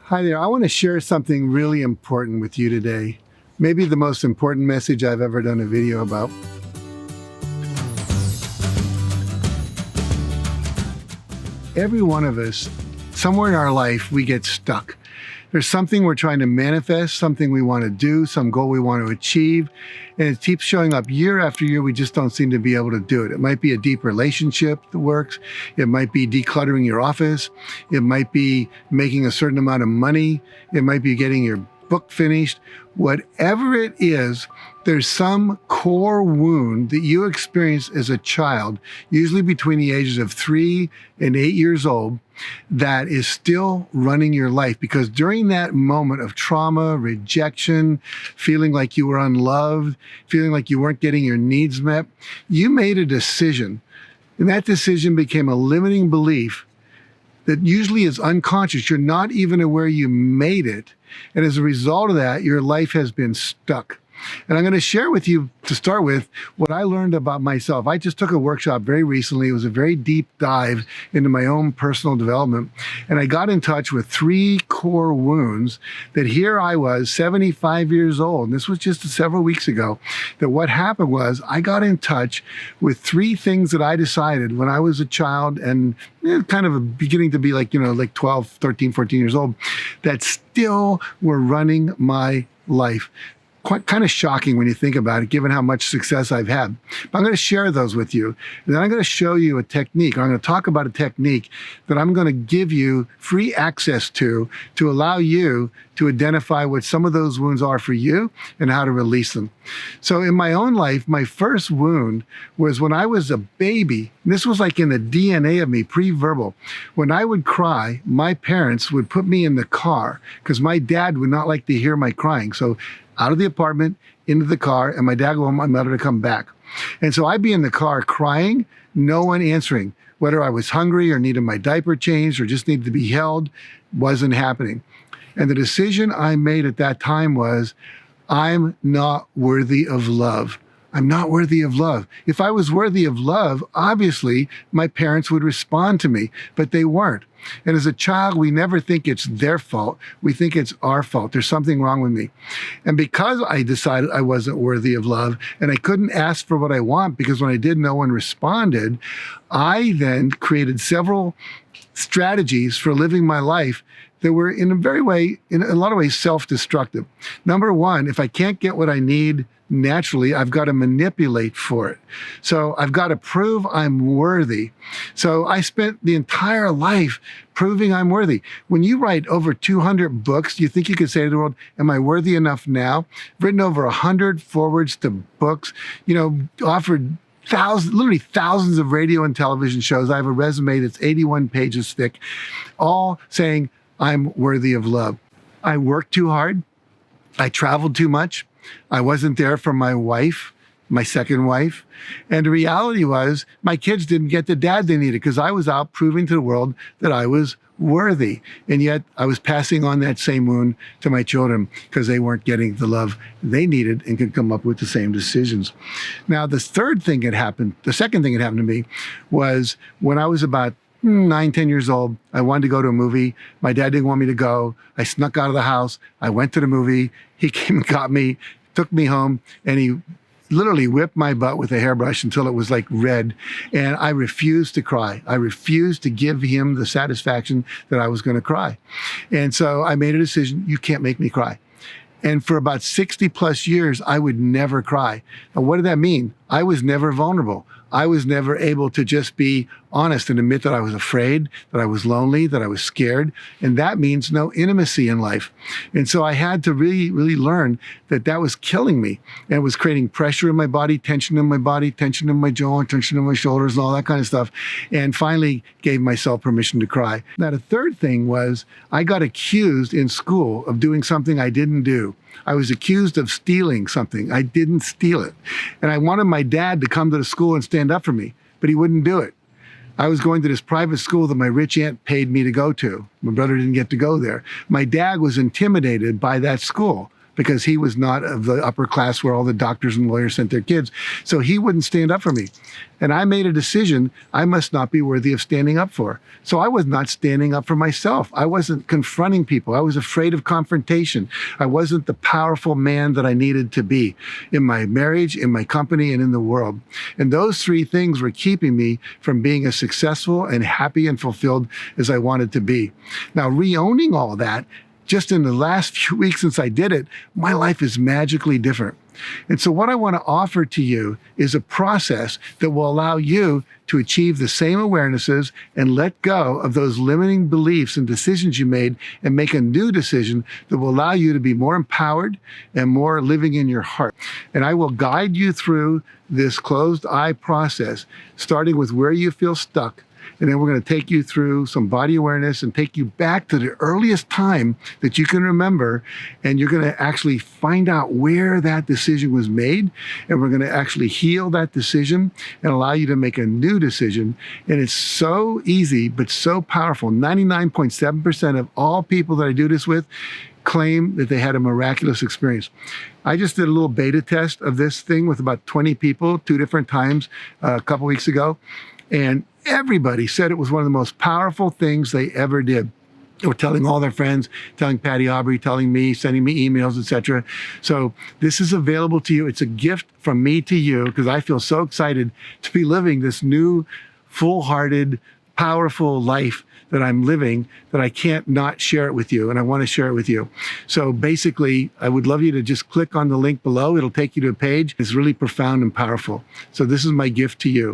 Hi there. I want to share something really important with you today. Maybe the most important message I've ever done a video about. Every one of us, somewhere in our life, we get stuck. There's something we're trying to manifest, something we want to do, some goal we want to achieve, and it keeps showing up year after year. We just don't seem to be able to do it. It might be a deep relationship that works. It might be decluttering your office. It might be making a certain amount of money. It might be getting your book finished. Whatever it is, there's some core wound that you experienced as a child, usually between the ages of 3 and 8 years old, that is still running your life. Because during that moment of trauma, rejection, feeling like you were unloved, feeling like you weren't getting your needs met, you made a decision. And that decision became a limiting belief that usually is unconscious. You're not even aware you made it. And as a result of that, your life has been stuck. And I'm going to share with you, to start with, what I learned about myself. I just took a workshop very recently. It was a very deep dive into my own personal development. And I got in touch with 3 core wounds that here I was, 75 years old. And this was just several weeks ago. That what happened was I got in touch with 3 things that I decided when I was a child and kind of beginning to be like 12, 13, 14 years old, that still were running my life. Kind of shocking when you think about it, given how much success I've had. But I'm going to share those with you. And then I'm going to show you a technique. I'm going to talk about a technique that I'm going to give you free access to allow you to identify what some of those wounds are for you and how to release them. So in my own life, my first wound was when I was a baby. And this was like in the DNA of me, pre-verbal. When I would cry, my parents would put me in the car because my dad would not like to hear my crying. So out of the apartment, into the car, and my dad would want my mother to come back. And so I'd be in the car crying, no one answering. Whether I was hungry or needed my diaper changed or just needed to be held, wasn't happening. And the decision I made at that time was, I'm not worthy of love. I'm not worthy of love. If I was worthy of love, obviously my parents would respond to me, but they weren't. And as a child, we never think it's their fault. We think it's our fault. There's something wrong with me. And because I decided I wasn't worthy of love and I couldn't ask for what I want because when I did, no one responded, I then created several strategies for living my life that were in a lot of ways self-destructive. Number one, if I can't get what I need naturally, I've got to manipulate for it. So I've got to prove I'm worthy. So I spent the entire life proving I'm worthy. When you write over 200 books, do you think you could say to the world, am I worthy enough now? I've written over 100 forwards to books, offered literally thousands of radio and television shows. I have a resume that's 81 pages thick, all saying I'm worthy of love. I worked too hard. I traveled too much. I wasn't there for my wife, my second wife. And the reality was my kids didn't get the dad they needed because I was out proving to the world that I was worthy. And yet I was passing on that same wound to my children because they weren't getting the love they needed and could come up with the same decisions. Now, the second thing that happened to me was when I was about 9, 10 years old, I wanted to go to a movie. My dad didn't want me to go. I snuck out of the house. I went to the movie. He came and got me, took me home, and he literally whipped my butt with a hairbrush until it was like red. And I refused to cry. I refused to give him the satisfaction that I was going to cry. And so I made a decision, you can't make me cry. And for about 60 plus years, I would never cry. Now, what did that mean? I was never vulnerable. I was never able to just be honest and admit that I was afraid, that I was lonely, that I was scared. And that means no intimacy in life. And so I had to really, really learn that that was killing me. And it was creating pressure in my body, tension in my jaw, tension in my shoulders, and all that kind of stuff. And finally gave myself permission to cry. Now, the third thing was I got accused in school of doing something I didn't do. I was accused of stealing something. I didn't steal it. And I wanted my dad to come to the school and stand up for me, but he wouldn't do it. I was going to this private school that my rich aunt paid me to go to. My brother didn't get to go there. My dad was intimidated by that school because he was not of the upper class where all the doctors and lawyers sent their kids. So he wouldn't stand up for me. And I made a decision I must not be worthy of standing up for. So I was not standing up for myself. I wasn't confronting people. I was afraid of confrontation. I wasn't the powerful man that I needed to be in my marriage, in my company, and in the world. And those three things were keeping me from being as successful and happy and fulfilled as I wanted to be. Now, re-owning all that, just in the last few weeks since I did it, my life is magically different. And so what I want to offer to you is a process that will allow you to achieve the same awarenesses and let go of those limiting beliefs and decisions you made and make a new decision that will allow you to be more empowered and more living in your heart. And I will guide you through this closed eye process, starting with where you feel stuck. And then we're going to take you through some body awareness and take you back to the earliest time that you can remember. And you're going to actually find out where that decision was made. And we're going to actually heal that decision and allow you to make a new decision. And it's so easy, but so powerful. 99.7% of all people that I do this with claim that they had a miraculous experience. I just did a little beta test of this thing with about 20 people, 2 different times a couple weeks ago. And everybody said it was one of the most powerful things they ever did. They were telling all their friends, telling Patty Aubrey, telling me, sending me emails, etc. So this is available to you. It's a gift from me to you because I feel so excited to be living this new, full-hearted, powerful life that I'm living that I can't not share it with you, and I want to share it with you. So basically, I would love you to just click on the link below. It'll take you to a page. It's really profound and powerful. So this is my gift to you.